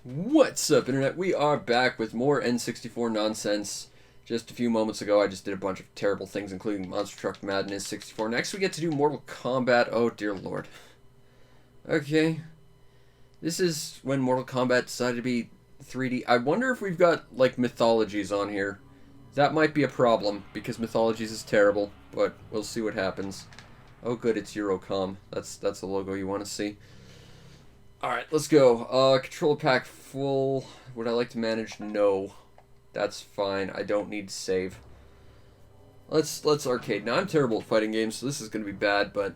What's up, Internet? We are back with more N64 nonsense. Just a few moments ago, I just did a bunch of terrible things, including Monster Truck Madness 64. Next, we get to do Mortal Kombat. Oh, dear lord. Okay. This is when Mortal Kombat decided to be 3D. I wonder if we've got, like, Mythologies on here. That might be a problem, because Mythologies is terrible, but we'll see what happens. Oh, good, it's Eurocom. That's the logo you want to see. Alright, let's go. Controller pack full. Would I like to manage? No. That's fine. I don't need to save. Let's arcade. Now, I'm terrible at fighting games, so this is going to be bad, but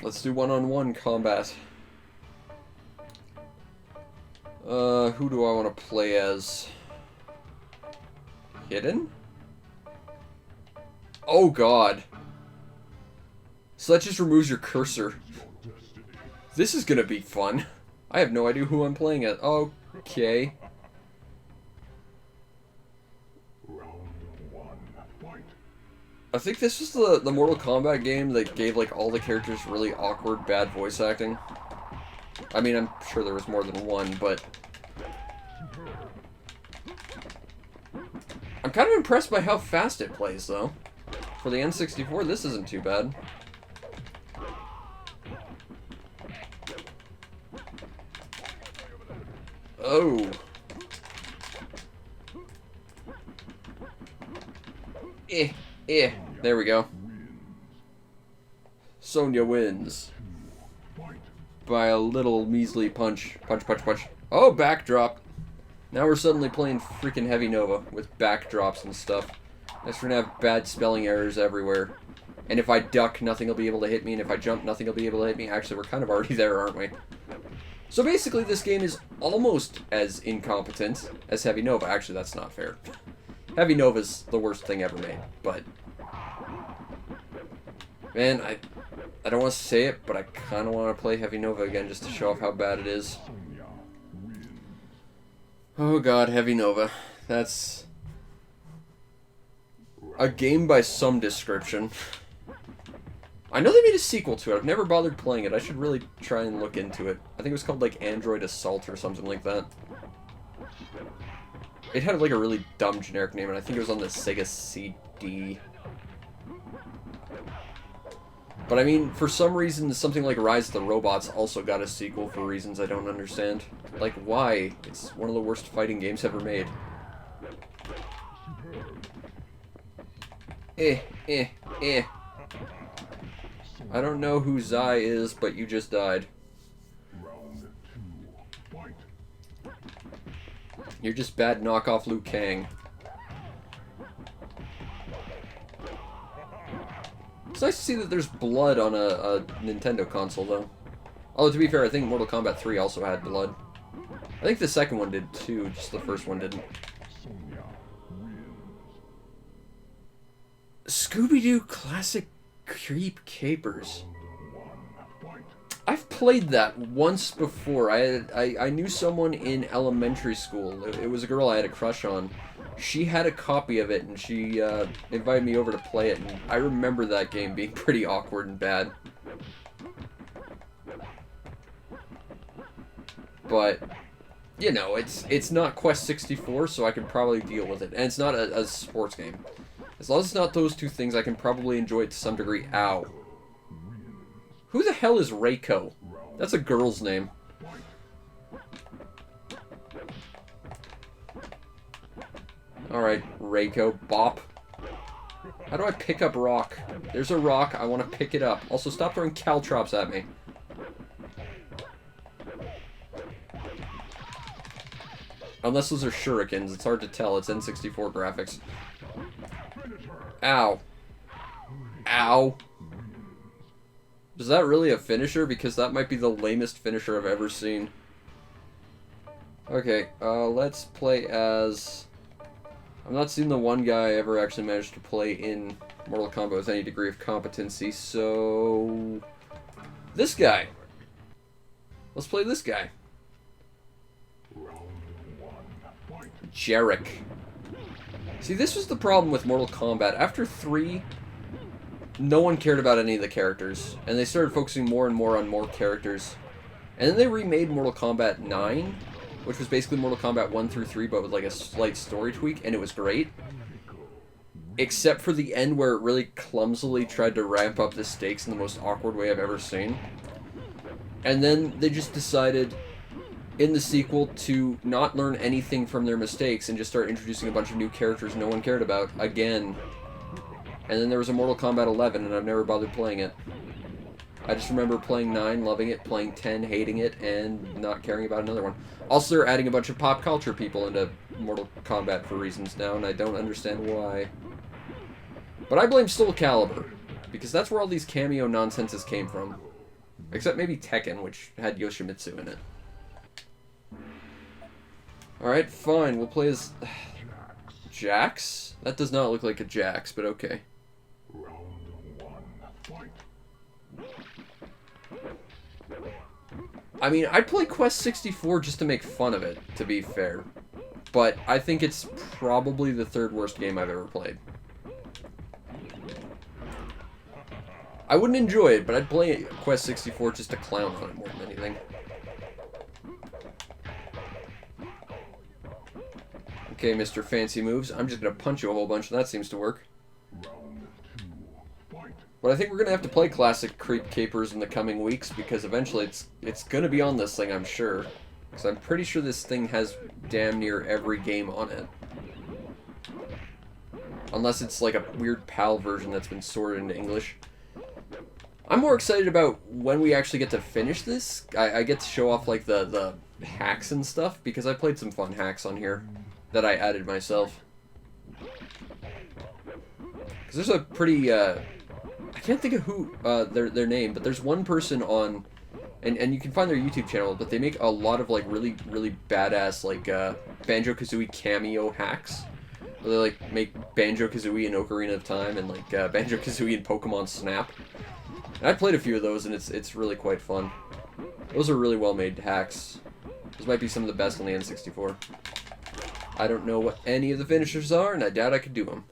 let's do one-on-one combat. Who do I want to play as? Hidden? Oh, God. So that just removes your cursor. This is gonna be fun. I have no idea who I'm playing as. Okay. I think this was the Mortal Kombat game that gave, like, all the characters really awkward, bad voice acting. I mean, I'm sure there was more than one, but I'm kind of impressed by how fast it plays, though. For the N64, this isn't too bad. Oh. There we go. Sonya wins. By a little measly punch. Punch, punch, punch. Oh, backdrop. Now we're suddenly playing freaking Heavy Nova with backdrops and stuff. Next we're gonna have bad spelling errors everywhere. And if I duck, nothing will be able to hit me. And if I jump, nothing will be able to hit me. Actually, we're kind of already there, aren't we? So basically, this game is almost as incompetent as Heavy Nova. Actually, that's not fair. Heavy Nova's the worst thing ever made, but man, I don't want to say it, but I kind of want to play Heavy Nova again just to show off how bad it is. Oh god, Heavy Nova. That's a game by some description. I know they made a sequel to it. I've never bothered playing it. I should really try and look into it. I think it was called, like, Android Assault or something like that. It had, like, a really dumb generic name, and I think it was on the Sega CD. But, I mean, for some reason, something like Rise of the Robots also got a sequel for reasons I don't understand. Like, why? It's one of the worst fighting games ever made. I don't know who Zai is, but you just died. You're just bad knockoff Liu Kang. It's nice to see that there's blood on a Nintendo console, though. Although, to be fair, I think Mortal Kombat 3 also had blood. I think the second one did, too, just the first one didn't. Scooby-Doo Classic Creep Capers. I've played that once before. I knew someone in elementary school. It was a girl I had a crush on. She had a copy of it, and she invited me over to play it, and I remember that game being pretty awkward and bad. But, you know, it's not Quest 64, so I can probably deal with it. And it's not a sports game. As long as it's not those two things, I can probably enjoy it to some degree. Ow. Who the hell is Reiko? That's a girl's name. Alright, Reiko. Bop. How do I pick up rock? There's a rock. I want to pick it up. Also, stop throwing caltrops at me. Unless those are shurikens. It's hard to tell. It's N64 graphics. Ow. Ow. Is that really a finisher? Because that might be the lamest finisher I've ever seen. Okay, let's play as... I've not seen the one guy I ever actually managed to play in Mortal Kombat with any degree of competency, so... This guy. Let's play this guy. Jarek. See, this was the problem with Mortal Kombat. After 3, no one cared about any of the characters, and they started focusing more and more on more characters. And then they remade Mortal Kombat 9, which was basically Mortal Kombat 1 through 3, but with like a slight story tweak, and it was great. Except for the end where it really clumsily tried to ramp up the stakes in the most awkward way I've ever seen. And then they just decided in the sequel to not learn anything from their mistakes and just start introducing a bunch of new characters no one cared about again. And then there was a Mortal Kombat 11, and I've never bothered playing it. I just remember playing 9, loving it, playing 10, hating it, and not caring about another one. Also, they're adding a bunch of pop culture people into Mortal Kombat for reasons now, and I don't understand why. But I blame Soul Calibur, because that's where all these cameo nonsenses came from. Except maybe Tekken, which had Yoshimitsu in it. Alright, fine, we'll play as... Jax? That does not look like a Jax, but okay. I mean, I'd play Quest 64 just to make fun of it, to be fair. But I think it's probably the third worst game I've ever played. I wouldn't enjoy it, but I'd play Quest 64 just to clown on it more than anything. Okay, Mr. Fancy Moves, I'm just gonna punch you a whole bunch, and that seems to work. But I think we're gonna have to play Classic Creep Capers in the coming weeks, because eventually it's gonna be on this thing, I'm sure. Because I'm pretty sure this thing has damn near every game on it. Unless it's like a weird PAL version that's been sorted into English. I'm more excited about when we actually get to finish this. I get to show off like the hacks and stuff, because I played some fun hacks on here that I added myself. Because there's a pretty, I can't think of who, their name, but there's one person on, and you can find their YouTube channel, but they make a lot of, like, really, really badass, like, Banjo-Kazooie cameo hacks. Where they, like, make Banjo-Kazooie in Ocarina of Time, and, like, Banjo-Kazooie in Pokemon Snap. And I played a few of those, and it's really quite fun. Those are really well-made hacks. Those might be some of the best on the N64. I don't know what any of the finishers are, and I doubt I could do them.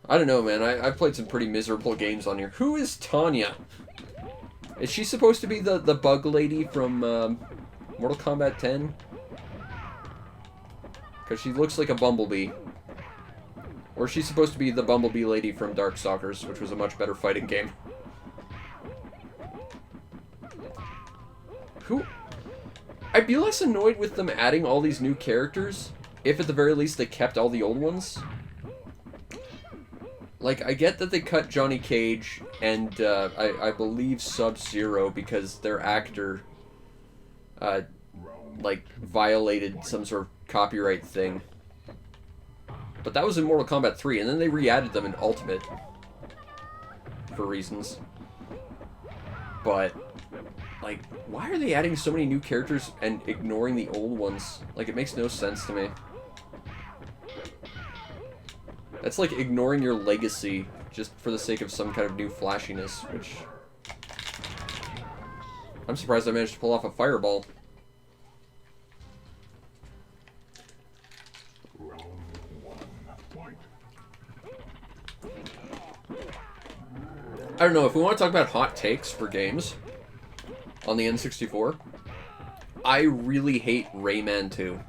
I don't know, man. I've played some pretty miserable games on here. Who is Tanya? Is she supposed to be the bug lady from Mortal Kombat 10? Because she looks like a bumblebee. Or is she supposed to be the bumblebee lady from Darkstalkers, which was a much better fighting game? Who... I'd be less annoyed with them adding all these new characters, if at the very least they kept all the old ones. Like, I get that they cut Johnny Cage and, I believe Sub-Zero because their actor, like, violated some sort of copyright thing. But that was in Mortal Kombat 3, and then they re-added them in Ultimate. For reasons. But... like, why are they adding so many new characters and ignoring the old ones? Like, it makes no sense to me. That's like ignoring your legacy just for the sake of some kind of new flashiness, which... I'm surprised I managed to pull off a fireball. I don't know, if we want to talk about hot takes for games on the N64, I really hate Rayman 2.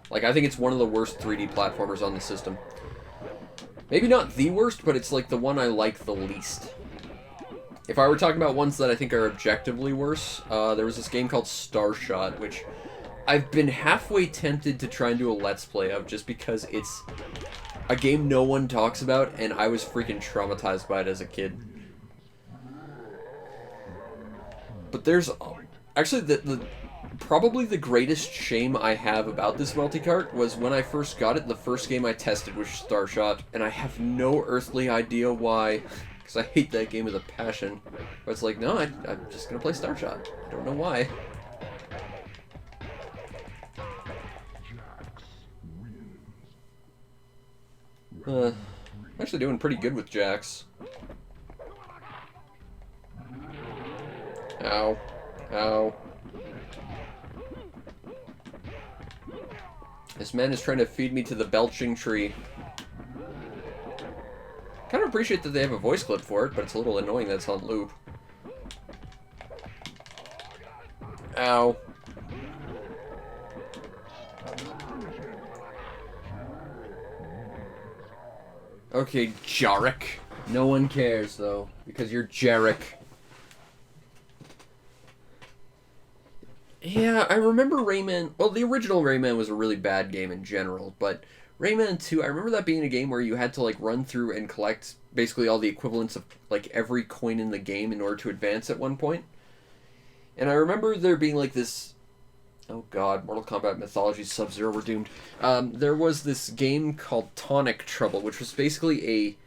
Like, I think it's one of the worst 3D platformers on the system. Maybe not the worst, but it's like the one I like the least. If I were talking about ones that I think are objectively worse, there was this game called Starshot, which I've been halfway tempted to try and do a Let's Play of, just because it's a game no one talks about, and I was freaking traumatized by it as a kid. But there's... actually, probably the greatest shame I have about this multi-cart was when I first got it, the first game I tested was Starshot, and I have no earthly idea why, because I hate that game with a passion. But it's like, no, I'm just going to play Starshot. I don't know why. I'm actually doing pretty good with Jax. Ow. Ow. This man is trying to feed me to the belching tree. Kind of appreciate that they have a voice clip for it, but it's a little annoying that it's on loop. Ow. Okay, Jarek. No one cares, though, because you're Jarek. Yeah, I remember Rayman. Well, the original Rayman was a really bad game in general, but Rayman 2, I remember that being a game where you had to, like, run through and collect basically all the equivalents of, like, every coin in the game in order to advance at one point. And I remember there being, like, this... Oh god, Mortal Kombat Mythologies Sub-Zero, we're doomed. There was this game called Tonic Trouble, which was basically a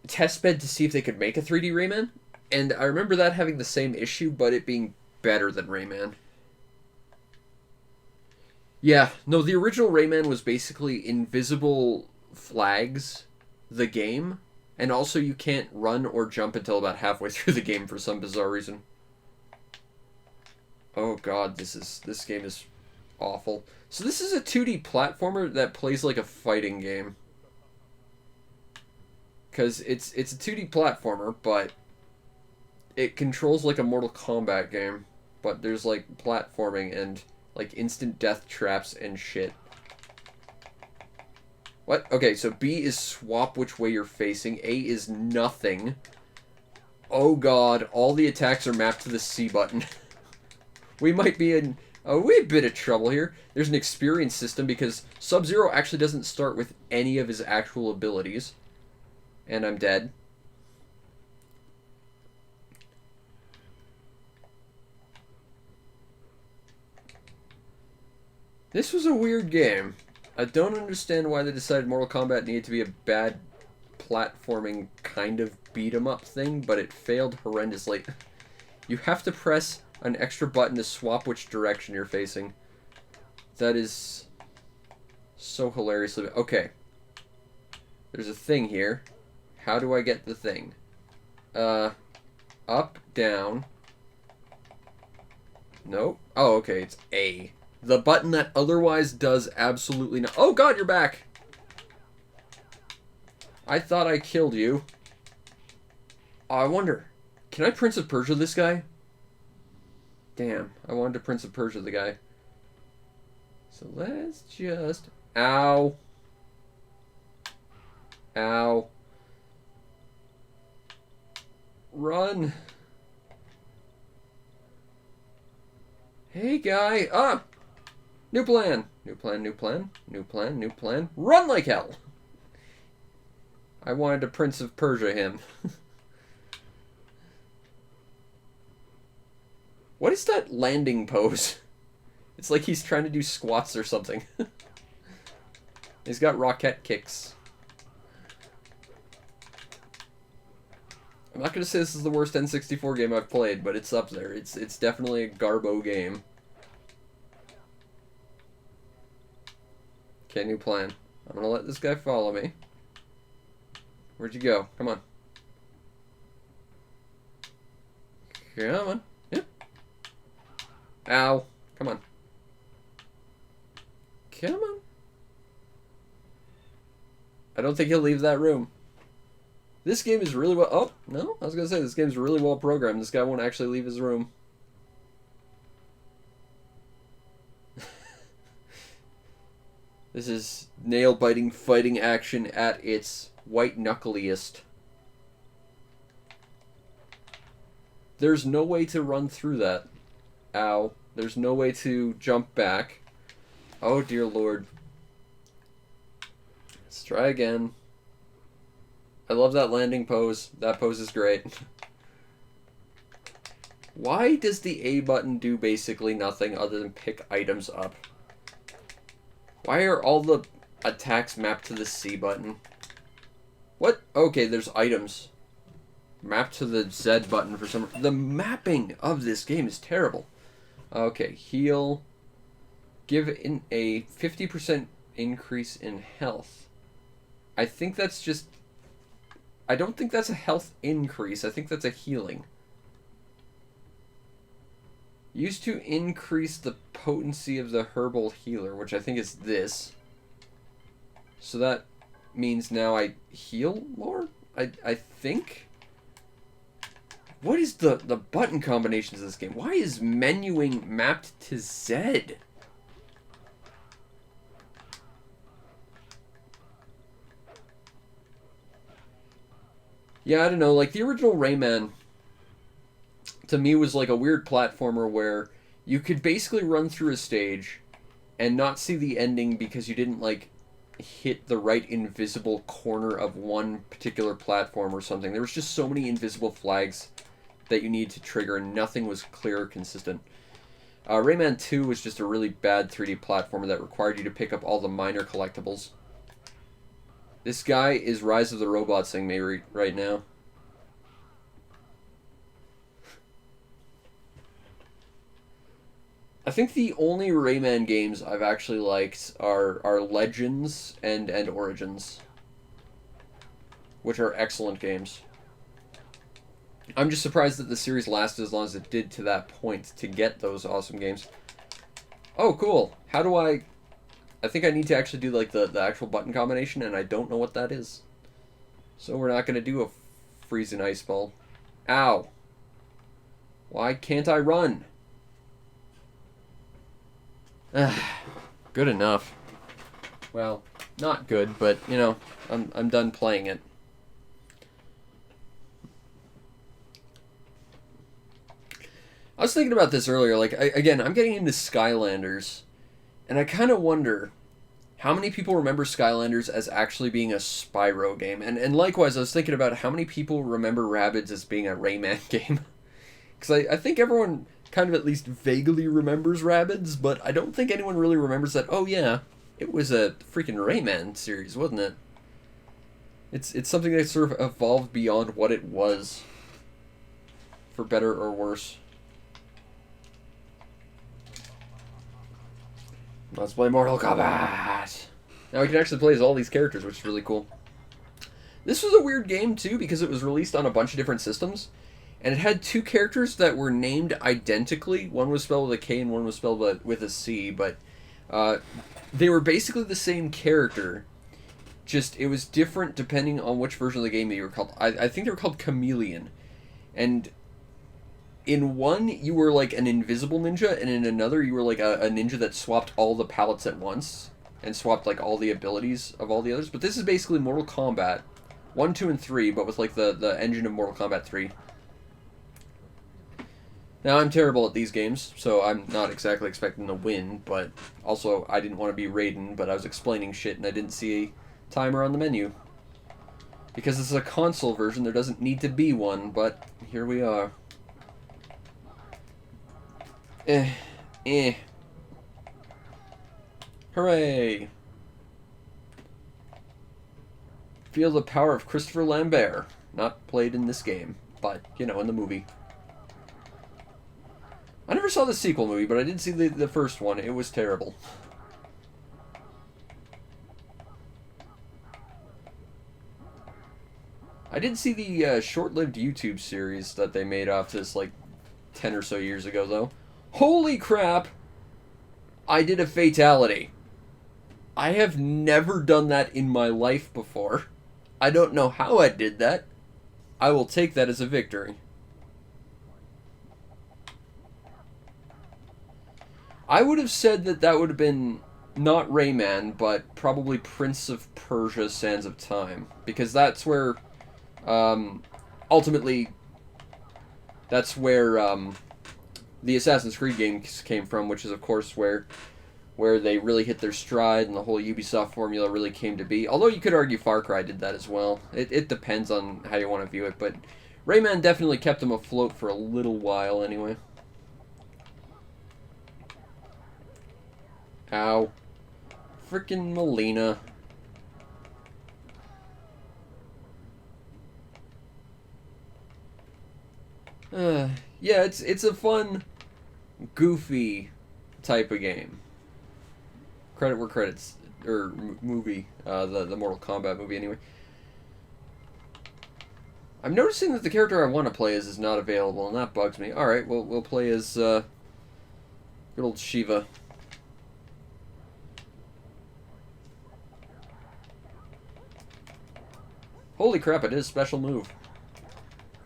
testbed to see if they could make a 3D Rayman. And I remember that having the same issue, but it being better than Rayman. Yeah, no, the original Rayman was basically invisible flags, the game, and also you can't run or jump until about halfway through the game for some bizarre reason. Oh god, this game is awful. So this is a 2D platformer that plays like a fighting game. Because it's a 2D platformer, but it controls like a Mortal Kombat game. But there's like platforming and like instant death traps and shit. What? Okay, so B is swap which way you're facing. A is nothing. Oh god, all the attacks are mapped to the C button. We might be in a wee bit of trouble here. There's an experience system because Sub-Zero actually doesn't start with any of his actual abilities. And I'm dead. This was a weird game. I don't understand why they decided Mortal Kombat needed to be a bad platforming kind of beat-em-up thing, but it failed horrendously. You have to press an extra button to swap which direction you're facing. That is so hilariously... Okay. There's a thing here. How do I get the thing? Up, down. Nope. Oh, okay, it's A. The button that otherwise does absolutely no... Oh god, you're back! I thought I killed you. Oh, I wonder... Can I Prince of Persia this guy? Damn, I wanted to Prince of Persia the guy. So let's just... Ow. Ow. Run. Hey, guy. Ah! New plan. New plan, new plan. New plan, new plan. Run like hell! I wanted to Prince of Persia him. What is that landing pose? It's like he's trying to do squats or something. He's got rocket kicks. I'm not going to say this is the worst N64 game I've played, but it's up there. It's definitely a garbo game. Okay, new plan. I'm going to let this guy follow me. Where'd you go? Come on. Come on. Yep. Ow. Come on. Come on. I don't think he'll leave that room. This game is really well... Oh, no. I was going to say, this game's really well programmed. This guy won't actually leave his room. This is nail-biting fighting action at its white-knuckliest. There's no way to run through that. Ow. There's no way to jump back. Oh, dear Lord. Let's try again. I love that landing pose. That pose is great. Why does the A button do basically nothing other than pick items up? Why are all the attacks mapped to the C button? What? Okay, there's items. Mapped to the Z button for some... The mapping of this game is terrible. Okay, heal. Give in a 50% increase in health. I think that's just... I don't think that's a health increase. I think that's a healing. Used to increase the potency of the herbal healer, which I think is this. So that means now I heal more? I think? What is the button combinations of this game? Why is menuing mapped to Z? Yeah, I don't know. Like, the original Rayman, to me, was like a weird platformer where you could basically run through a stage and not see the ending because you didn't, like, hit the right invisible corner of one particular platform or something. There was just so many invisible flags that you need to trigger, and nothing was clear or consistent. Rayman 2 was just a really bad 3D platformer that required you to pick up all the minor collectibles. This guy is Rise of the Robots thing me right now. I think the only Rayman games I've actually liked are Legends and Origins, which are excellent games. I'm just surprised that the series lasted as long as it did to that point to get those awesome games. Oh, cool. How do I think I need to actually do, like, the actual button combination, and I don't know what that is. So we're not going to do a freezing ice ball. Ow. Why can't I run? Good enough. Well, not good, but, you know, I'm done playing it. I was thinking about this earlier. Like, again, I'm getting into Skylanders, and I kind of wonder how many people remember Skylanders as actually being a Spyro game. And likewise, I was thinking about how many people remember Rabbids as being a Rayman game. Because I think everyone kind of at least vaguely remembers Rabbids, but I don't think anyone really remembers that, oh yeah, it was a freaking Rayman series, wasn't it? It's something that sort of evolved beyond what it was, for better or worse. Let's play Mortal Kombat! Now we can actually play as all these characters, which is really cool. This was a weird game, too, because it was released on a bunch of different systems, and it had two characters that were named identically. One was spelled with a K and one was spelled with a C, but they were basically the same character. Just, it was different depending on which version of the game they were called. I think they were called Chameleon. And in one, you were like an invisible ninja, and in another, you were like a ninja that swapped all the palettes at once, and swapped like all the abilities of all the others. But this is basically Mortal Kombat 1, 2, and 3, but with like the engine of Mortal Kombat 3. Now, I'm terrible at these games, so I'm not exactly expecting to win, but also, I didn't want to be Raiden, but I was explaining shit, and I didn't see a timer on the menu. Because this is a console version, there doesn't need to be one, but here we are. Hooray! Feel the power of Christopher Lambert. Not played in this game, but, you know, in the movie. I never saw the sequel movie, but I did see the first one. It was terrible. I did see the short-lived YouTube series that they made off this, like, 10 or so years ago, though. Holy crap! I did a fatality. I have never done that in my life before. I don't know how I did that. I will take that as a victory. I would have said that that would have been not Rayman, but probably Prince of Persia: Sands of Time. Because that's where, ultimately, that's where the Assassin's Creed games came from, which is, of course, where they really hit their stride and the whole Ubisoft formula really came to be. Although you could argue Far Cry did that as well. It depends on how you want to view it, but Rayman definitely kept them afloat for a little while anyway. Ow. Frickin' Melina. Yeah, it's a fun, goofy type of game. Credit where credit's, or movie, the Mortal Kombat movie anyway. I'm noticing that the character I want to play as is not available, and that bugs me. Alright, we'll play as, good old Shiva. Holy crap, it is a special move.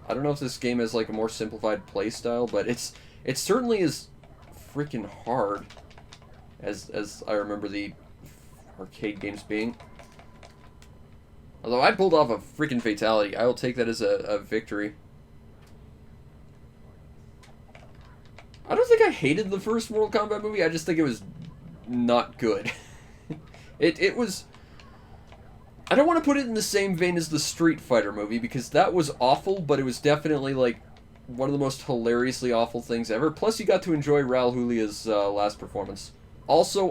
I don't know if this game has like a more simplified play style, but it certainly is freaking hard, as I remember the arcade games being. Although I pulled off a freaking fatality, I will take that as a victory. I don't think I hated the first Mortal Kombat movie, I just think it was not good. It was... I don't want to put it in the same vein as the Street Fighter movie, because that was awful, but it was definitely, like, one of the most hilariously awful things ever. Plus, you got to enjoy Raul Julia's last performance. Also,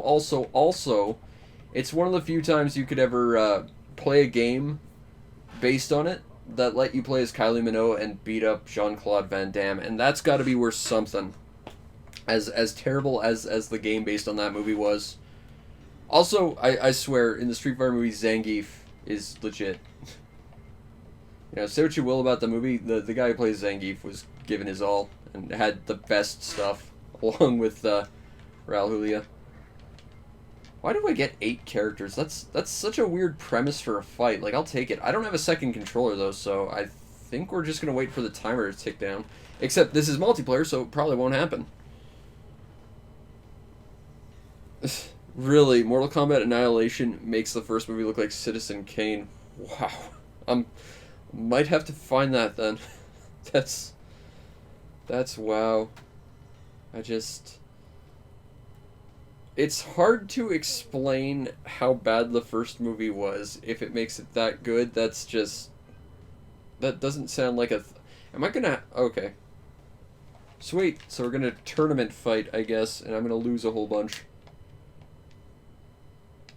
it's one of the few times you could ever play a game based on it that let you play as Kylie Minogue and beat up Jean-Claude Van Damme, and that's got to be worth something. As terrible as the game based on that movie was. Also, I swear, in the Street Fighter movie, Zangief is legit. You know, say what you will about the movie, the guy who plays Zangief was given his all, and had the best stuff, along with Raul Julia. Why do I get 8 characters? That's such a weird premise for a fight. Like, I'll take it. I don't have a second controller, though, so I think we're just going to wait for the timer to tick down. Except this is multiplayer, so it probably won't happen. Really, Mortal Kombat Annihilation makes the first movie look like Citizen Kane. Wow. Might have to find that then. That's wow. It's hard to explain how bad the first movie was if it makes it that good. That doesn't sound like a... Am I gonna... Okay. Sweet. So we're gonna tournament fight, I guess, and I'm gonna lose a whole bunch.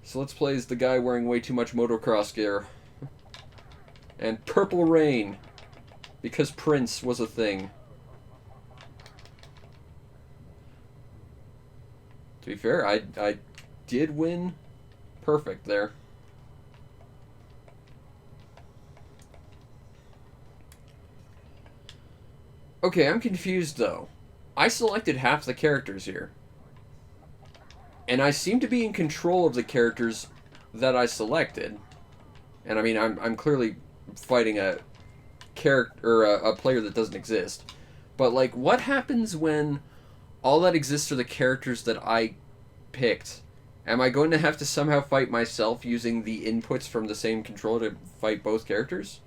So let's play as the guy wearing way too much motocross gear. And Purple Rain. Because Prince was a thing. To be fair, I did win perfect there. Okay, I'm confused though. I selected half the characters here. And I seem to be in control of the characters that I selected. And I mean, I'm clearly fighting a character, or a player that doesn't exist. But like, what happens when all that exists are the characters that I picked? Am I going to have to somehow fight myself using the inputs from the same controller to fight both characters?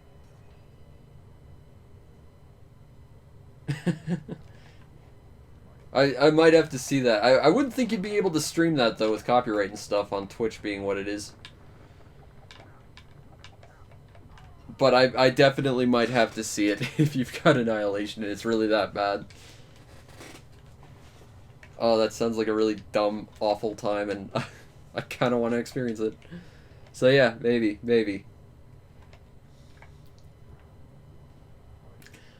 I might have to see that. I wouldn't think you'd be able to stream that, though, with copyright and stuff on Twitch being what it is. But I definitely might have to see it if you've got Annihilation and it's really that bad. Oh, that sounds like a really dumb, awful time, and I kind of want to experience it. So yeah, maybe.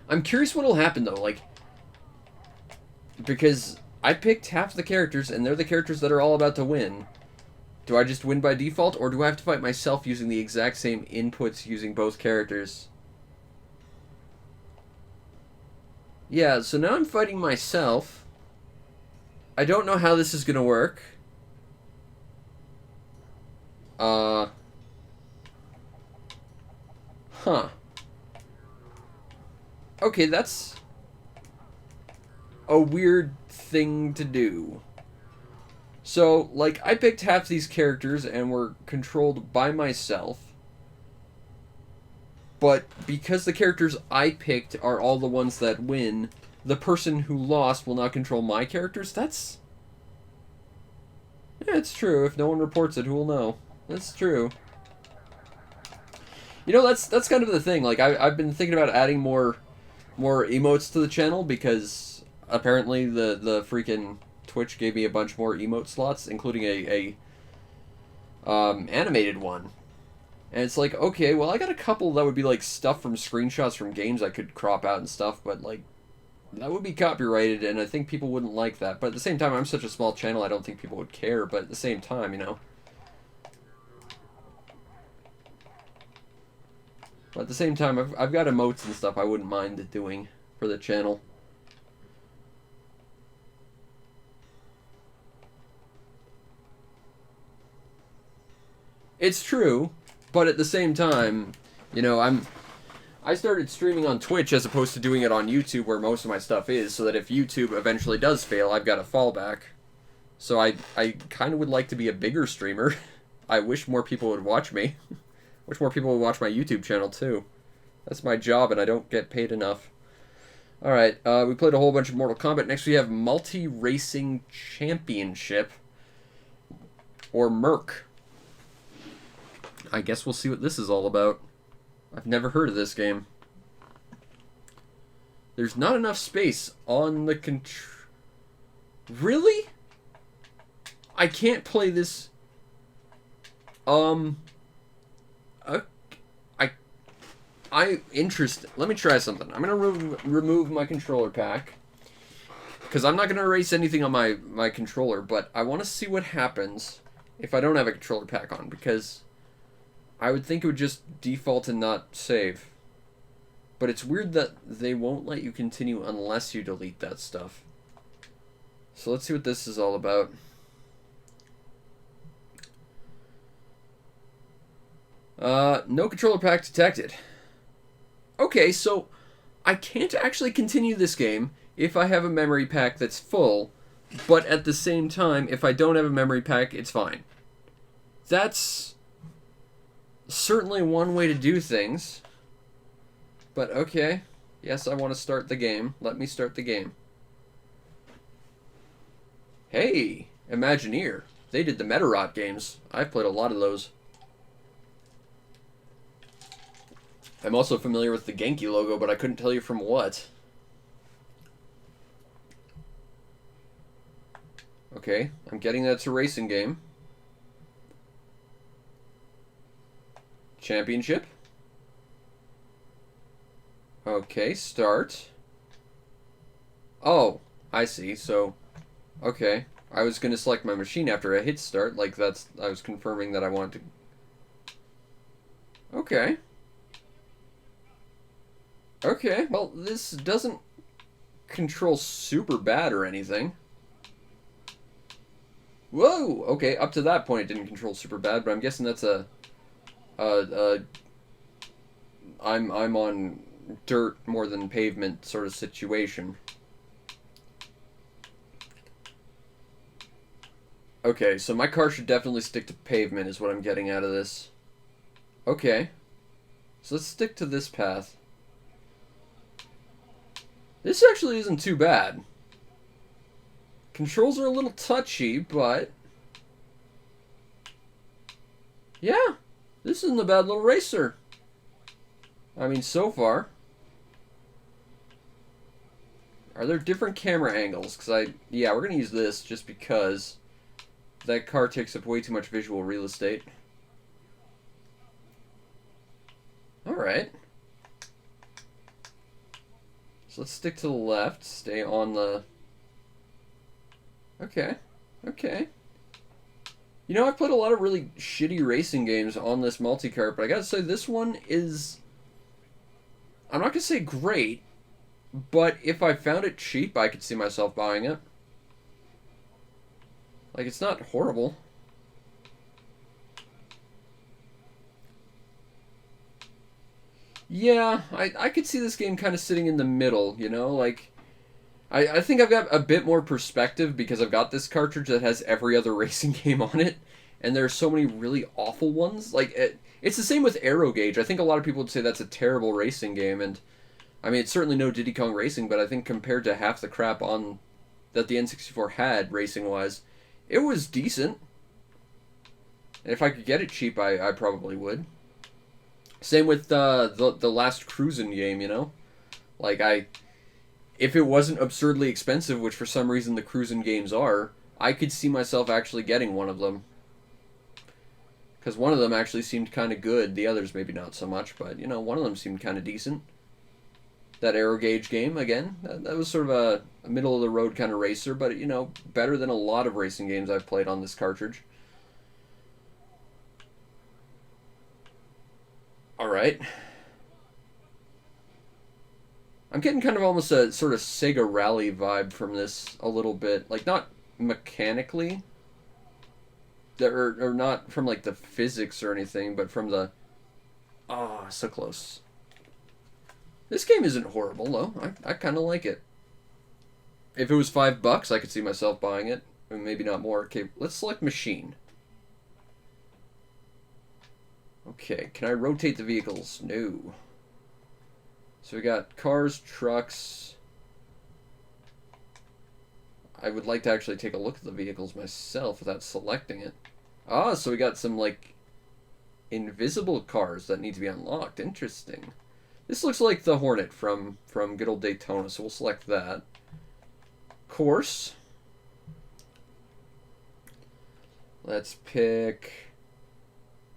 I'm curious what'll happen, though, like... Because I picked half the characters, and they're the characters that are all about to win. Do I just win by default, or do I have to fight myself using the exact same inputs using both characters? Yeah, so now I'm fighting myself. I don't know how this is gonna work. Huh. Okay, that's a weird thing to do. So, like, I picked half these characters and were controlled by myself. But because the characters I picked are all the ones that win, the person who lost will not control my characters? That's... Yeah, it's true. If no one reports it, who will know? That's true. You know, that's kind of the thing. Like, I've been thinking about adding more emotes to the channel, because apparently the freaking Twitch gave me a bunch more emote slots, including a animated one. And it's like, okay, well, I got a couple that would be like stuff from screenshots from games I could crop out and stuff, but like, that would be copyrighted, and I think people wouldn't like that. But at the same time, I'm such a small channel, I don't think people would care, but at the same time, you know. But at the same time, I've got emotes and stuff I wouldn't mind doing for the channel. It's true, but at the same time, you know, I'm I started streaming on Twitch as opposed to doing it on YouTube where most of my stuff is, so that if YouTube eventually does fail, I've got a fallback. So I kind of would like to be a bigger streamer. I wish more people would watch me. Wish more people would watch my YouTube channel, too. That's my job, and I don't get paid enough. Alright, we played a whole bunch of Mortal Kombat. Next we have Multi-Racing Championship. Or Merc. I guess we'll see what this is all about. I've never heard of this game. There's not enough space on the Really? I can't play this... Interested. Let me try something. I'm going to remove my controller pack. Because I'm not going to erase anything on my controller, but I want to see what happens if I don't have a controller pack on, because I would think it would just default and not save. But it's weird that they won't let you continue unless you delete that stuff. So let's see what this is all about. No controller pack detected. Okay, so I can't actually continue this game if I have a memory pack that's full, but at the same time, if I don't have a memory pack, it's fine. That's certainly one way to do things. But okay. Yes, I want to start the game. Let me start the game. Hey, Imagineer. They did the Metarot games. I've played a lot of those. I'm also familiar with the Genki logo, but I couldn't tell you from what. Okay, I'm getting that it's a racing game. Championship. Okay, start. Oh, I see. So, okay. I was going to select my machine after I hit start. Like, that's... I was confirming that I wanted to... Okay. Okay, well, this doesn't control super bad or anything. Whoa! Okay, up to that point it didn't control super bad, but I'm guessing that's I'm on dirt more than pavement sort of situation. Okay, so my car should definitely stick to pavement is what I'm getting out of this. Okay. So let's stick to this path. This actually isn't too bad. Controls are a little touchy, but... yeah, this isn't a bad little racer. I mean, so far. Are there different camera angles? Because yeah, we're going to use this just because that car takes up way too much visual real estate. Alright. So let's stick to the left, stay on the... Okay, okay. You know, I've played a lot of really shitty racing games on this multi-cart, but I gotta say, this one is... I'm not gonna say great, but if I found it cheap, I could see myself buying it. Like, it's not horrible. Yeah, I could see this game kind of sitting in the middle, you know? Like, I think I've got a bit more perspective because I've got this cartridge that has every other racing game on it, and there are so many really awful ones. Like, it's the same with Aero Gauge. I think a lot of people would say that's a terrible racing game, and, I mean, it's certainly no Diddy Kong Racing, but I think compared to half the crap on that the N64 had, racing-wise, it was decent. And if I could get it cheap, I probably would. Same with the last cruising game, you know? Like, if it wasn't absurdly expensive, which for some reason the cruising games are, I could see myself actually getting one of them. Because one of them actually seemed kind of good. The others maybe not so much, but, you know, one of them seemed kind of decent. That Aero Gauge game, again, that was sort of a middle-of-the-road kind of racer, but, you know, better than a lot of racing games I've played on this cartridge. Alright. I'm getting kind of almost a sort of Sega Rally vibe from this a little bit. Like, not mechanically, or not from, like, the physics or anything, but from the... Ah, so close. This game isn't horrible, though. I kind of like it. If it was $5, I could see myself buying it. Maybe not more. Okay, let's select machine. Okay, can I rotate the vehicles? No. So we got cars, trucks. I would like to actually take a look at the vehicles myself without selecting it. Ah, so we got some, like, invisible cars that need to be unlocked. Interesting. This looks like the Hornet from good old Daytona, so we'll select that. Course. Let's pick...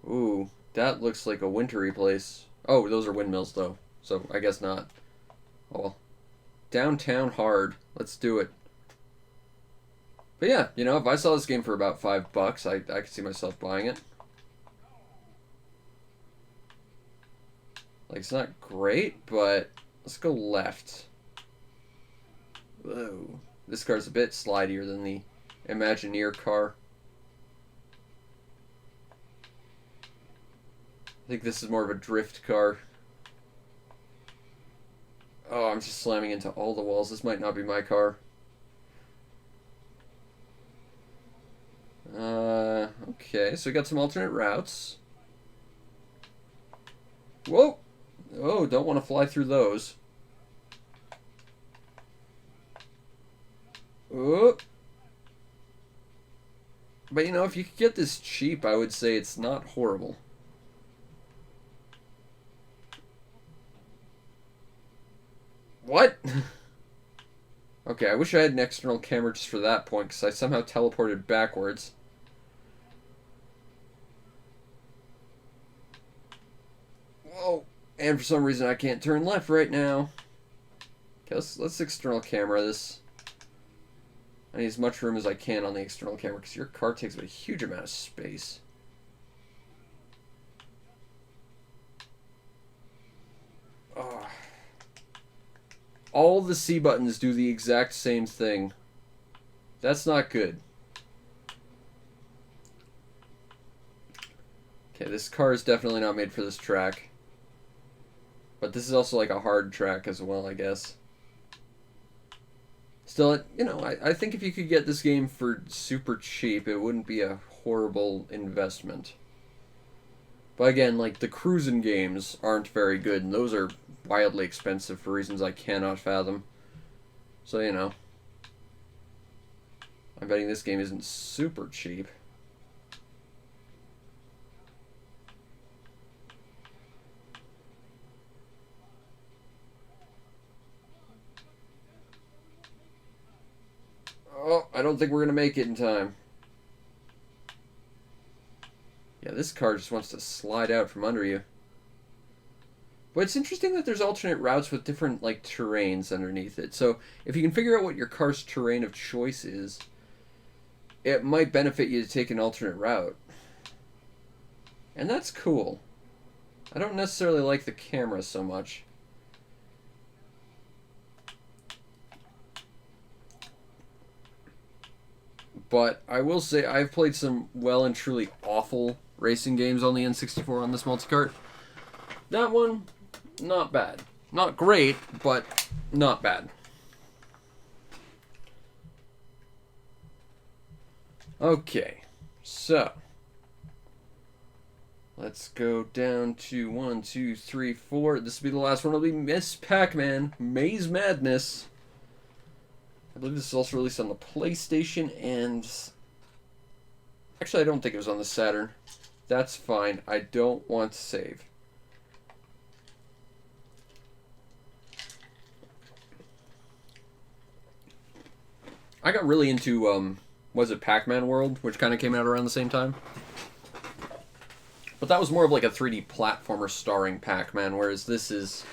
Ooh, that looks like a wintry place. Oh, those are windmills, though, so I guess not. Oh, well. Downtown hard. Let's do it. But yeah, you know, if I saw this game for about $5, I could see myself buying it. Like, it's not great, but let's go left. Whoa. This car's a bit slidier than the Imagineer car. I think this is more of a drift car. Oh, I'm just slamming into all the walls. This might not be my car. Okay, so we got some alternate routes. Whoa! Oh, don't want to fly through those. Oh. But you know, if you could get this cheap, I would say it's not horrible. What? Okay, I wish I had an external camera just for that point, because I somehow teleported backwards. Whoa! And for some reason I can't turn left right now. Okay, let's external camera this. I need as much room as I can on the external camera, because your car takes up a huge amount of space. Oh. All the C buttons do the exact same thing. That's not good. Okay, this car is definitely not made for this track. But this is also like a hard track as well, I guess. Still, you know, I think if you could get this game for super cheap, it wouldn't be a horrible investment. But again, like, the cruising games aren't very good, and those are wildly expensive for reasons I cannot fathom. So, you know, I'm betting this game isn't super cheap. Oh, I don't think we're going to make it in time. Yeah, this car just wants to slide out from under you. But it's interesting that there's alternate routes with different, like, terrains underneath it. So, if you can figure out what your car's terrain of choice is, it might benefit you to take an alternate route. And that's cool. I don't necessarily like the camera so much. But I will say I've played some well and truly awful racing games on the N64 on this multicart. That one, not bad. Not great, but not bad. Okay, so let's go down to 1, 2, 3, 4. This will be the last one. It'll be Miss Pac-Man Maze Madness. I believe this is also released on the PlayStation, and actually I don't think it was on the Saturn. That's fine. I don't want to save. I got really into, was it Pac-Man World, which kind of came out around the same time? But that was more of like a 3D platformer starring Pac-Man, whereas this is,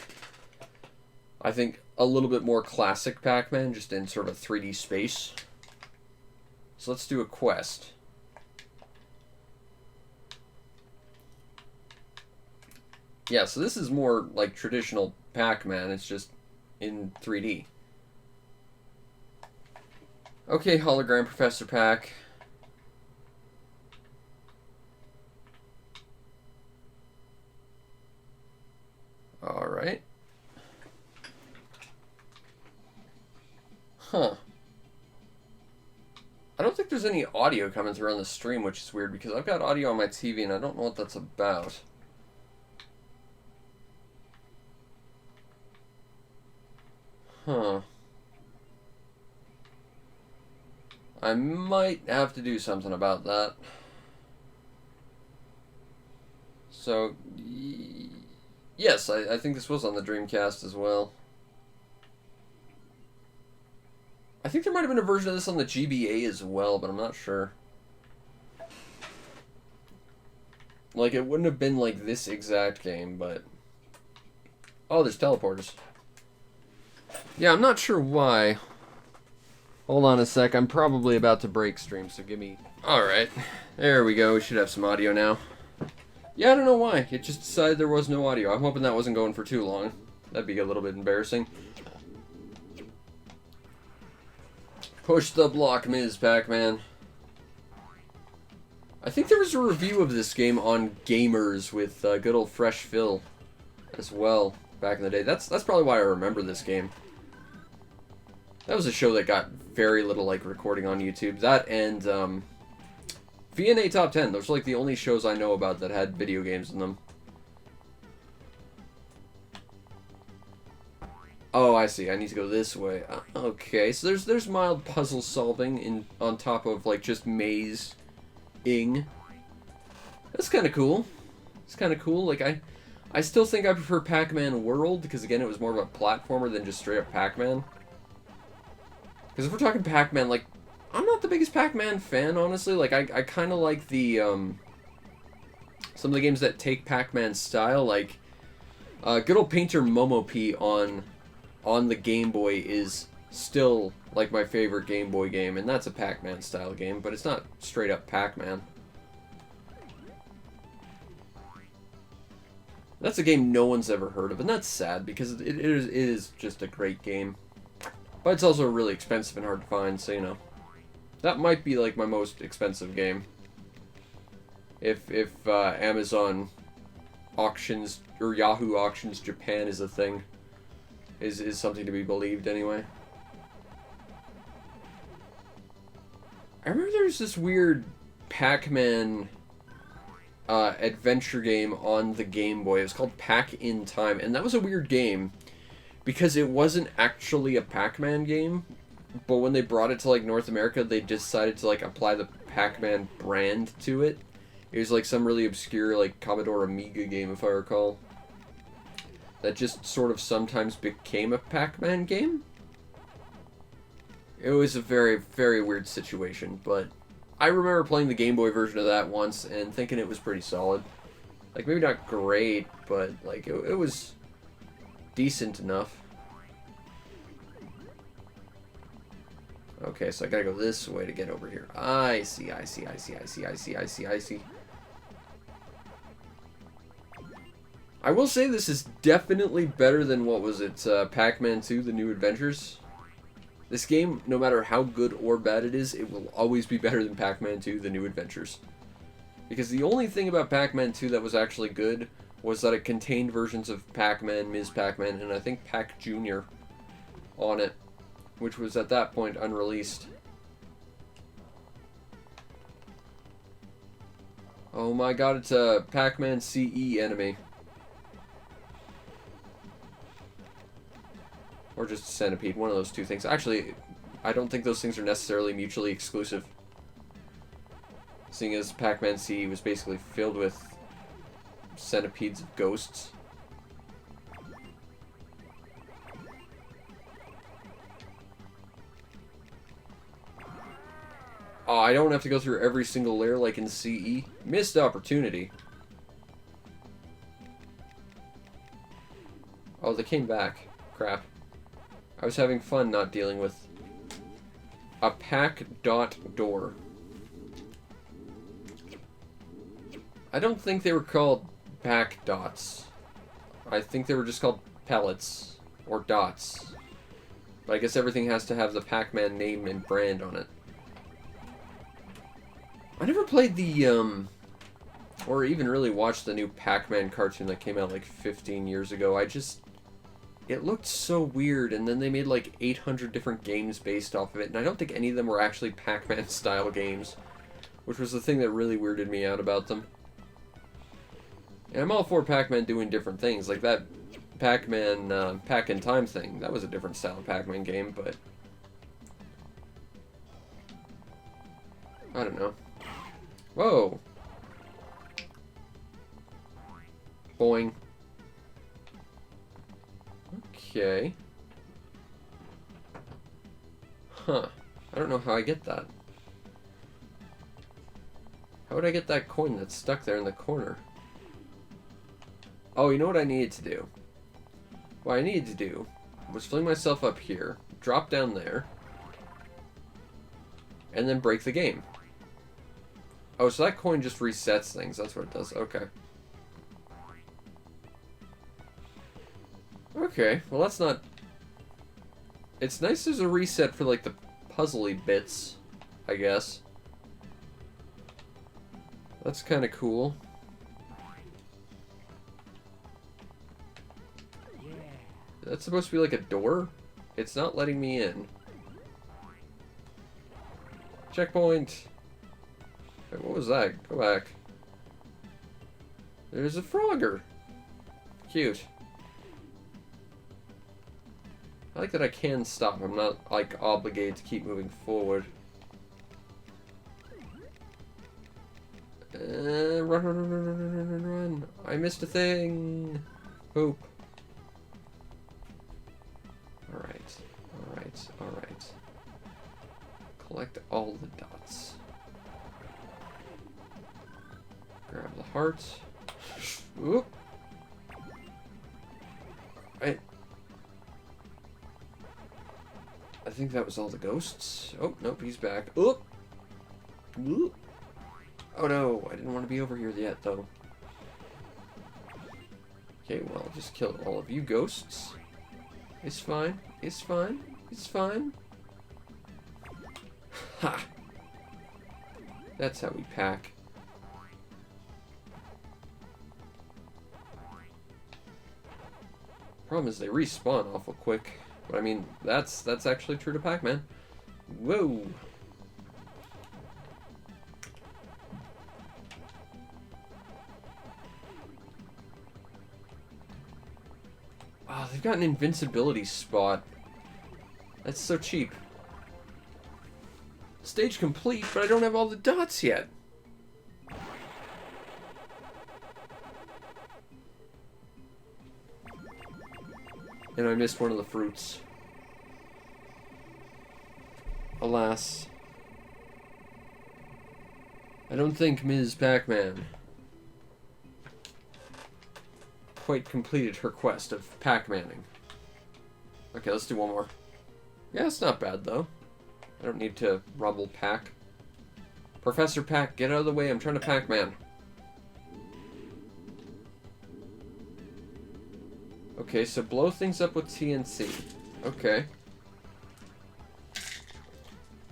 I think, a little bit more classic Pac-Man, just in sort of 3D space. So let's do a quest. Yeah, so this is more like traditional Pac-Man, it's just in 3D. Okay, hologram Professor Pac. Alright. there's any audio coming through on the stream, which is weird because I've got audio on my TV and I don't know what that's about. Huh. I might have to do something about that. So, yes, I think this was on the Dreamcast as well. I think there might have been a version of this on the GBA as well, but I'm not sure. Like, it wouldn't have been like this exact game, but... Oh, there's teleporters. Yeah, I'm not sure why. Hold on a sec, I'm probably about to break stream, so give me... Alright, there we go, we should have some audio now. Yeah, I don't know why, it just decided there was no audio. I'm hoping that wasn't going for too long. That'd be a little bit embarrassing. Push the block, Ms. Pac-Man. I think there was a review of this game on Gamers with good old Fresh Phil as well back in the day. That's probably why I remember this game. That was a show that got very little like recording on YouTube. That and VNA Top 10. Those are like the only shows I know about that had video games in them. Oh, I see. I need to go this way. Okay, so there's mild puzzle solving on top of like just maze-ing. That's kind of cool. It's kind of cool. Like I still think I prefer Pac-Man World because again it was more of a platformer than just straight up Pac-Man. Because if we're talking Pac-Man, like I'm not the biggest Pac-Man fan honestly. Like I kind of like the some of the games that take Pac-Man's style. Like good old Painter Momo P on the Game Boy is still like my favorite Game Boy game, and that's a Pac-Man style game, but it's not straight up Pac-Man. That's a game no one's ever heard of, and that's sad because it is just a great game. But it's also really expensive and hard to find, so you know. That might be like my most expensive game. If Amazon auctions or Yahoo auctions Japan is a thing. Is something to be believed anyway. I remember there was this weird Pac-Man adventure game on the Game Boy. It was called Pac in Time, and that was a weird game because it wasn't actually a Pac-Man game, but when they brought it to like North America, they decided to like apply the Pac-Man brand to it. It was like some really obscure like Commodore Amiga game, if I recall. That just sort of sometimes became a Pac-Man game. It was a very, very weird situation, but I remember playing the Game Boy version of that once and thinking it was pretty solid. Like, maybe not great, but, like, it was decent enough. Okay, so I gotta go this way to get over here. I see. I will say this is definitely better than, what was it, Pac-Man 2, The New Adventures. This game, no matter how good or bad it is, it will always be better than Pac-Man 2, The New Adventures. Because the only thing about Pac-Man 2 that was actually good was that it contained versions of Pac-Man, Ms. Pac-Man, and I think Pac Jr. on it, which was at that point unreleased. Oh my god, it's a Pac-Man CE enemy. Or just a centipede, one of those two things. Actually, I don't think those things are necessarily mutually exclusive. Seeing as Pac-Man C was basically filled with centipedes of ghosts. Oh, I don't have to go through every single layer like in CE. Missed opportunity. Oh, they came back. Crap. I was having fun not dealing with a pack dot door. I don't think they were called pack dots. I think they were just called pellets or dots. But I guess everything has to have the Pac-Man name and brand on it. I never played the or even really watched the new Pac-Man cartoon that came out like 15 years ago. it looked so weird, and then they made like 800 different games based off of it, and I don't think any of them were actually Pac-Man style games, which was the thing that really weirded me out about them. And I'm all for Pac-Man doing different things, like that Pac-Man Pac in Time thing. That was a different style of Pac-Man game, but I don't know. Whoa! Boing. Okay. Huh. I don't know how I get that. How would I get that coin that's stuck there in the corner? Oh, you know what I needed to do? What I needed to do was fling myself up here, drop down there, and then break the game. Oh, so that coin just resets things. That's what it does. Okay. Okay, well that's not... It's nice there's a reset for, like, the puzzly bits, I guess. That's kind of cool. That's supposed to be like a door? It's not letting me in. Checkpoint! Wait, what was that? Go back. There's a Frogger! Cute. I like that I can stop. I'm not, like, obligated to keep moving forward. Run, run, run, run, run, run, run, run. I missed a thing! Poop. Alright, alright, alright. Collect all the dots. Grab the heart. Oop! I think that was all the ghosts. Oh, nope, he's back. Oop! Oop! Oh no, I didn't want to be over here yet, though. Okay, well, I'll just kill all of you ghosts. It's fine. It's fine. It's fine. Ha! That's how we pack. Problem is they respawn awful quick. But I mean, that's actually true to Pac-Man. Whoa! Wow, they've got an invincibility spot. That's so cheap. Stage complete, but I don't have all the dots yet. And I missed one of the fruits. Alas. I don't think Ms. Pac-Man quite completed her quest of Pac-Manning. Okay, let's do one more. Yeah, it's not bad, though. I don't need to rumble Pac. Professor Pac, get out of the way. I'm trying to Pac-Man. Okay, so blow things up with TNT. Okay.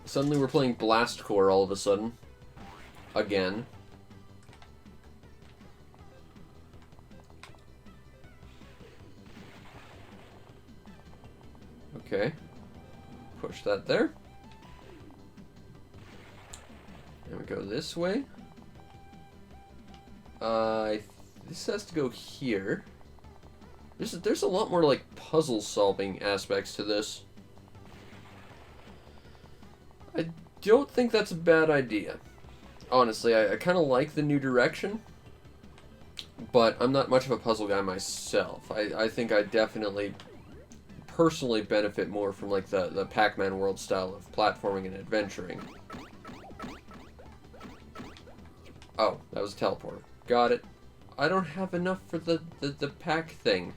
Suddenly we're playing Blast Core all of a sudden. Again. Okay. Push that there. And we go this way. This has to go here. There's a lot more, like, puzzle-solving aspects to this. I don't think that's a bad idea. Honestly, I kind of like the new direction. But I'm not much of a puzzle guy myself. I think I definitely personally benefit more from, like, the Pac-Man world style of platforming and adventuring. Oh, that was a teleporter. Got it. I don't have enough for the pack thing.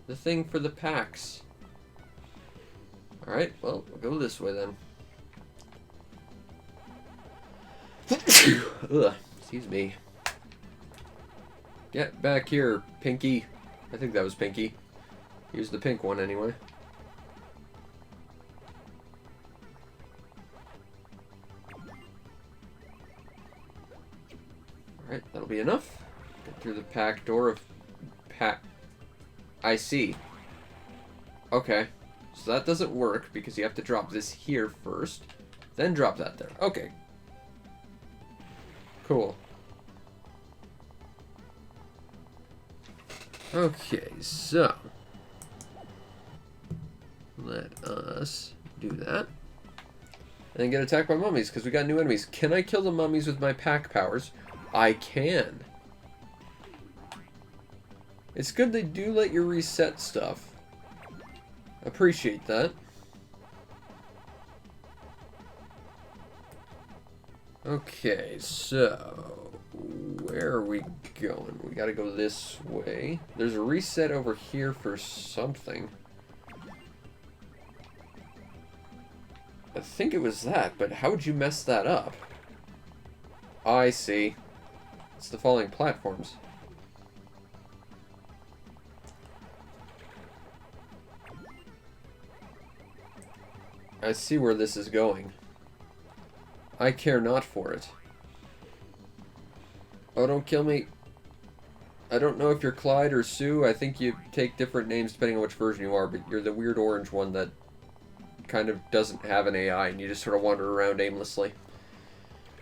The thing for the packs. Alright, well, we'll go this way then. Ugh, excuse me. Get back here, Pinky. I think that was Pinky. He was the pink one anyway. Alright, that'll be enough. Get through the pack door of Pac. I see. Okay. So that doesn't work because you have to drop this here first. Then drop that there. Okay. Cool. Okay, so let us do that. And then get attacked by mummies because we got new enemies. Can I kill the mummies with my pack powers? I can. It's good they do let you reset stuff. Appreciate that. Okay, so where are we going? We gotta go this way. There's a reset over here for something. I think it was that, but how would you mess that up? I see. It's the falling platforms. I see where this is going. I care not for it. Oh, don't kill me. I don't know if you're Clyde or Sue. I think you take different names depending on which version you are, but you're the weird orange one that kind of doesn't have an AI, and you just sort of wander around aimlessly.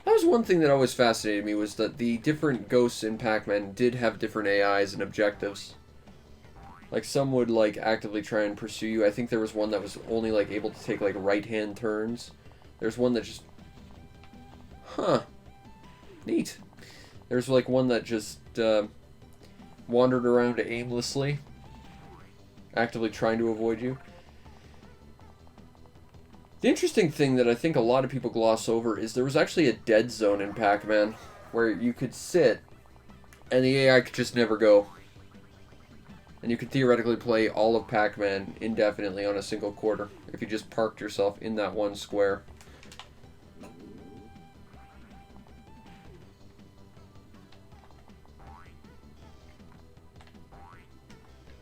That was one thing that always fascinated me, was that the different ghosts in Pac-Man did have different AIs and objectives. Like, some would, like, actively try and pursue you. I think there was one that was only, like, able to take, like, right-hand turns. There's one that just... Huh. Neat. There's, like, one that just, wandered around aimlessly, actively trying to avoid you. The interesting thing that I think a lot of people gloss over is there was actually a dead zone in Pac-Man, where you could sit, and the AI could just never go. And you could theoretically play all of Pac-Man indefinitely on a single quarter, if you just parked yourself in that one square. Am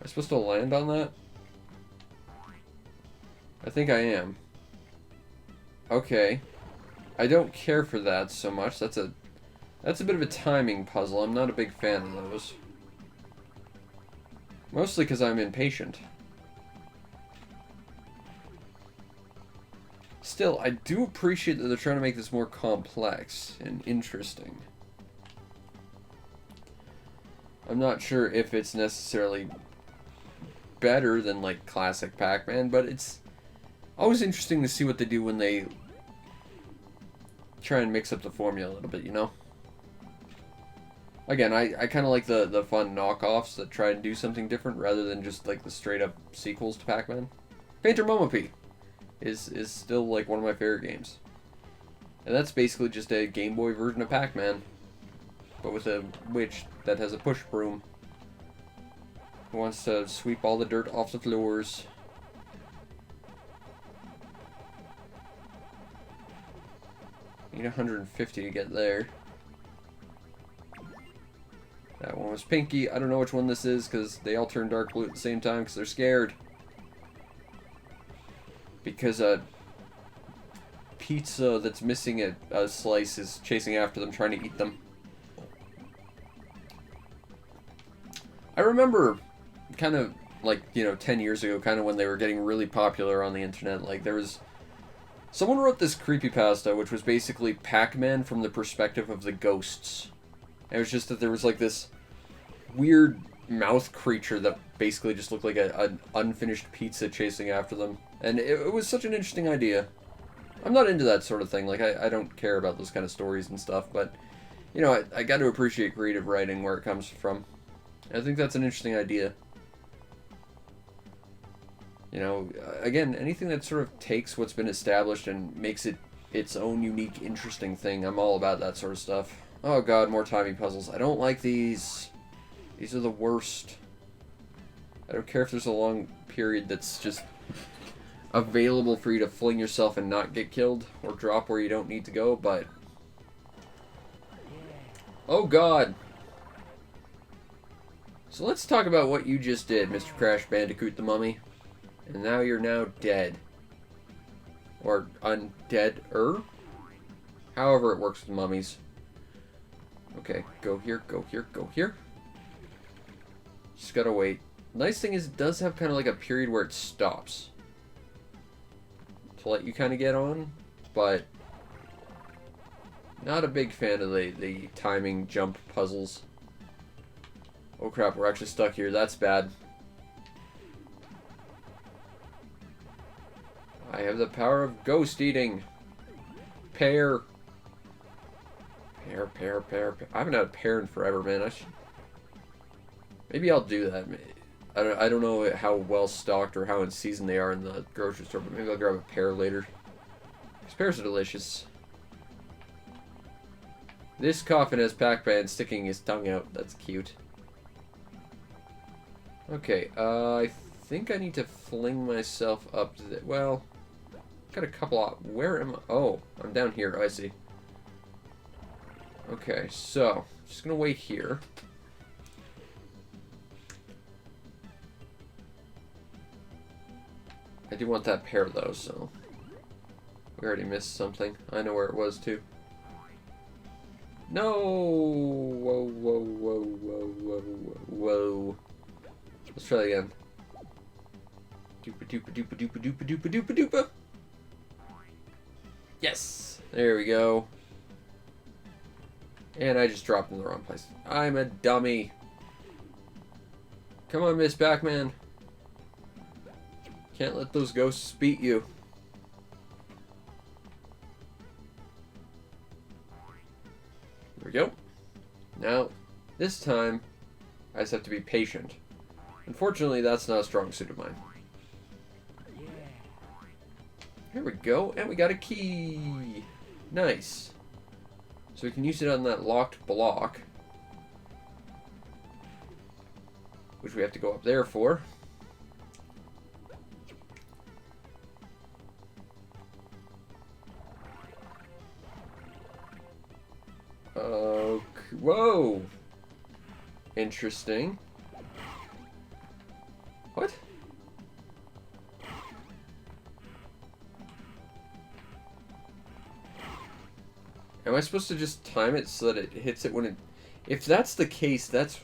I supposed to land on that? I think I am. Okay. I don't care for that so much. That's a bit of a timing puzzle. I'm not a big fan of those. Mostly because I'm impatient. Still, I do appreciate that they're trying to make this more complex and interesting. I'm not sure if it's necessarily better than, like, classic Pac-Man, but it's always interesting to see what they do when they try and mix up the formula a little bit, you know? Again, I kind of like the fun knockoffs that try and do something different rather than just, like, the straight-up sequels to Pac-Man. Painter Momopy is still, like, one of my favorite games. And that's basically just a Game Boy version of Pac-Man, but with a witch that has a push broom who wants to sweep all the dirt off the floors. Need 150 to get there. That one was Pinky. I don't know which one this is because they all turn dark blue at the same time because they're scared. Because a pizza that's missing a slice is chasing after them, trying to eat them. I remember kind of, like, you know, 10 years ago, kind of when they were getting really popular on the internet, like, there was... Someone wrote this creepypasta, which was basically Pac-Man from the perspective of the ghosts. And it was just that there was, like, this weird mouth creature that basically just looked like an unfinished pizza chasing after them. And it was such an interesting idea. I'm not into that sort of thing. Like, I don't care about those kind of stories and stuff, but, you know, I got to appreciate creative writing where it comes from. I think that's an interesting idea. You know, again, anything that sort of takes what's been established and makes it its own unique, interesting thing, I'm all about that sort of stuff. Oh god, more timing puzzles. I don't like these. These are the worst. I don't care if there's a long period that's just available for you to fling yourself and not get killed, or drop where you don't need to go, but... Oh god! So let's talk about what you just did, Mr. Crash Bandicoot the Mummy. And now you're now dead. Or undead-er? However it works with mummies. Okay, go here, go here, go here. Just gotta wait. Nice thing is it does have kind of like a period where it stops to let you kind of get on, but not a big fan of the timing jump puzzles. Oh crap, we're actually stuck here. That's bad. I have the power of ghost eating. Pear. Pear. I haven't had a pear in forever, man. Maybe I'll do that. I don't know how well stocked or how in season they are in the grocery store, but maybe I'll grab a pear later. These pears are delicious. This coffin has Pac-Man sticking his tongue out. That's cute. Okay, I think I need to fling myself up to the... Well, got a couple of... Where am I? Oh, I'm down here. Oh, I see. Okay, so, just gonna wait here. I do want that pear, though, so... We already missed something. I know where it was, too. No! Whoa. Let's try that again. Doopa. Yes! There we go. And I just dropped in the wrong place. I'm a dummy. Come on, Miss Pac-Man. Can't let those ghosts beat you. There we go. Now, this time, I just have to be patient. Unfortunately, that's not a strong suit of mine. Here we go, and we got a key. Nice. So we can use it on that locked block, which we have to go up there for. Whoa! Interesting. What? Am I supposed to just time it so that it hits it when it... If that's the case, that's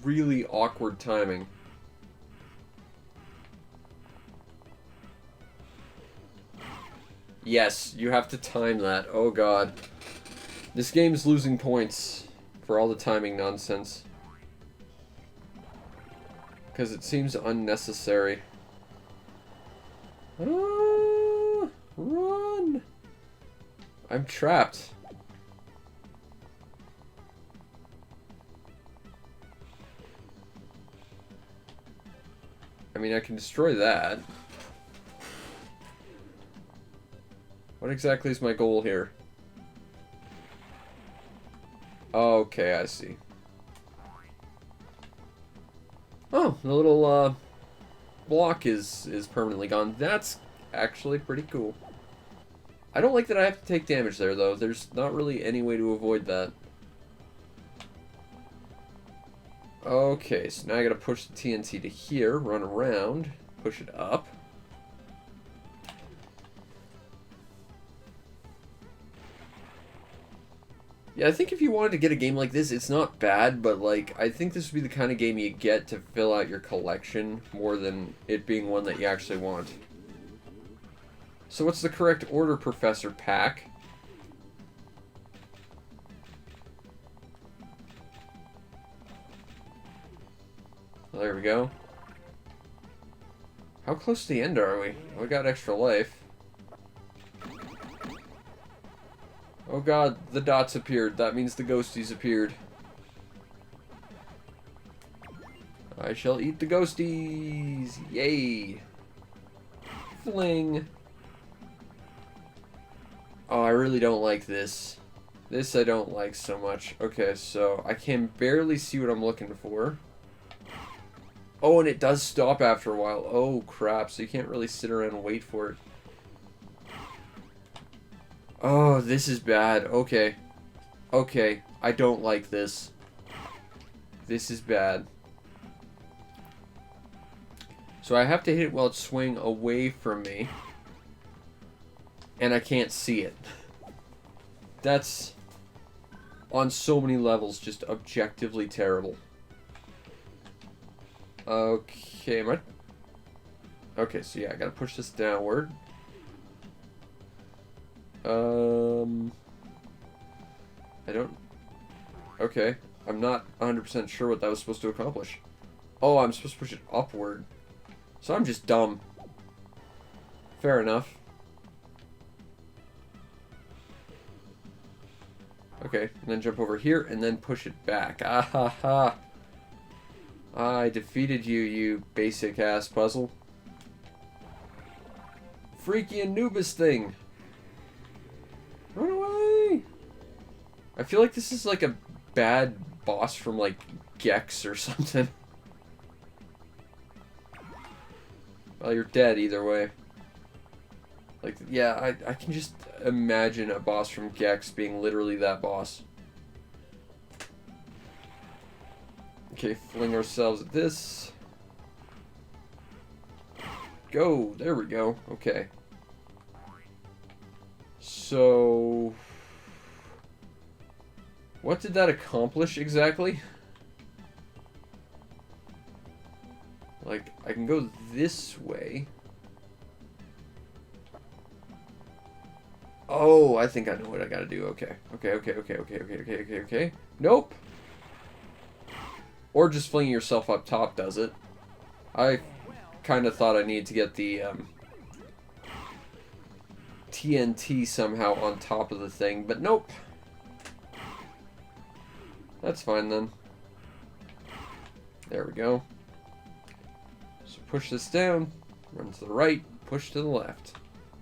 really awkward timing. Yes, you have to time that. Oh god. This game's losing points for all the timing nonsense. Because it seems unnecessary. Ah, run! I'm trapped. I mean, I can destroy that. What exactly is my goal here? Okay, I see. Oh, the little block is permanently gone. That's actually pretty cool. I don't like that I have to take damage there, though. There's not really any way to avoid that. Okay, so now I gotta push the TNT to here, run around, push it up. Yeah, I think if you wanted to get a game like this, it's not bad, but, like, I think this would be the kind of game you get to fill out your collection more than it being one that you actually want. So what's the correct order, Professor Pac? Well, there we go. How close to the end are we? We got extra life. Oh god, the dots appeared. That means the ghosties appeared. I shall eat the ghosties! Yay! Fling! Oh, I really don't like this. This I don't like so much. Okay, so I can barely see what I'm looking for. Oh, and it does stop after a while. Oh, crap. So you can't really sit around and wait for it. Oh, this is bad. Okay. Okay. I don't like this. This is bad. So I have to hit it while it's swinging away from me. And I can't see it. That's, on so many levels, just objectively terrible. Okay, am I... Okay, so yeah, I gotta push this downward. I don't... Okay, I'm not 100% sure what that was supposed to accomplish. Oh, I'm supposed to push it upward. So I'm just dumb. Fair enough. Okay, and then jump over here and then push it back. Ah ha ha. I defeated you, you basic ass puzzle. Freaky Anubis thing. Run away! I feel like this is like a bad boss from like Gex or something. Well, you're dead either way. Like, yeah, I can just imagine a boss from Gex being literally that boss. Okay, fling ourselves at this. Go! There we go. Okay. So... what did that accomplish exactly? Like, I can go this way. Oh, I think I know what I gotta do. Okay. Okay. Nope! Or just flinging yourself up top does it. I kind of thought I needed to get the TNT somehow on top of the thing, but nope. That's fine then. There we go. So push this down, run to the right, push to the left,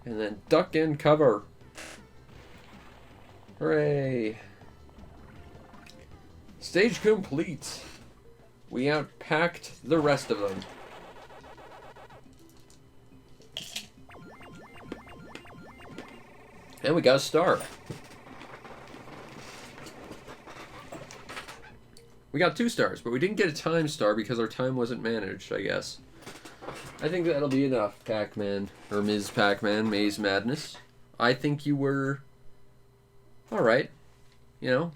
and then duck and cover. Hooray! Stage complete. We outpacked the rest of them. And we got a star. We got 2 stars, but we didn't get a time star because our time wasn't managed, I guess. I think that'll be enough, Pac-Man. Or Ms. Pac-Man, Maze Madness. I think you were... alright. You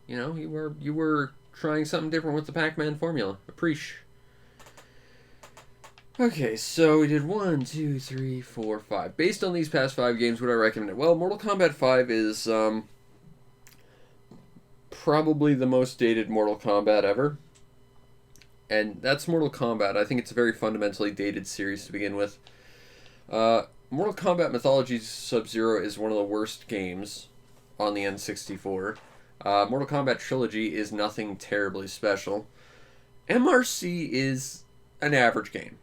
were trying something different with the Pac-Man formula. Appreciate. Okay, so we did 1, 2, 3, 4, 5. Based on these past 5 games, would I recommend it? Well, Mortal Kombat 5 is probably the most dated Mortal Kombat ever. And that's Mortal Kombat. I think it's a very fundamentally dated series to begin with. Mortal Kombat Mythologies Sub-Zero is one of the worst games on the N64. Mortal Kombat Trilogy is nothing terribly special. MRC is an average game.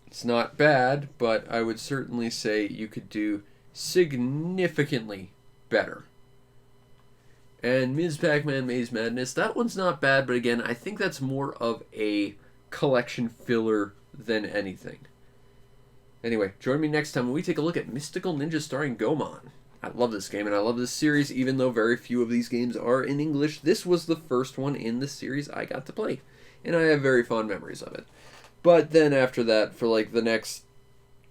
It's not bad, but I would certainly say you could do significantly better. And Ms. Pac-Man Maze Madness, that one's not bad, but again, I think that's more of a collection filler than anything. Anyway, join me next time when we take a look at Mystical Ninja starring Goemon. I love this game, and I love this series, even though very few of these games are in English. This was the first one in the series I got to play, and I have very fond memories of it. But then after that, for like the next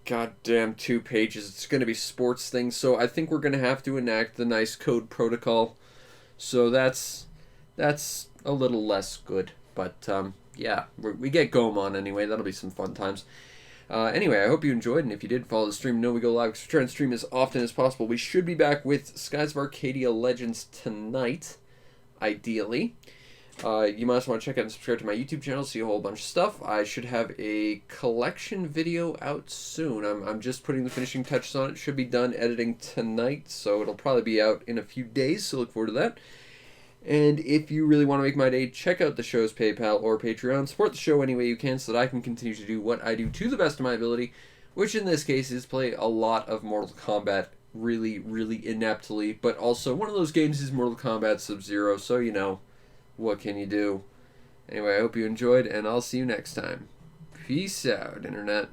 goddamn 2 pages, it's going to be sports things, so I think we're going to have to enact the nice code protocol. So that's a little less good, but yeah, we get Goemon anyway. That'll be some fun times. Anyway, I hope you enjoyed, and if you did, follow the stream. Know we go live because we try and stream as often as possible. We should be back with Skies of Arcadia Legends tonight, ideally. You might also want to check out and subscribe to my YouTube channel, see a whole bunch of stuff. I should have a collection video out soon. I'm just putting the finishing touches on it. Should be done editing tonight, so it'll probably be out in a few days, so look forward to that. And if you really want to make my day, check out the show's PayPal or Patreon. Support the show any way you can so that I can continue to do what I do to the best of my ability, which in this case is play a lot of Mortal Kombat really, really ineptly. But also, one of those games is Mortal Kombat Sub-Zero, so you know, what can you do? Anyway, I hope you enjoyed, and I'll see you next time. Peace out, Internet.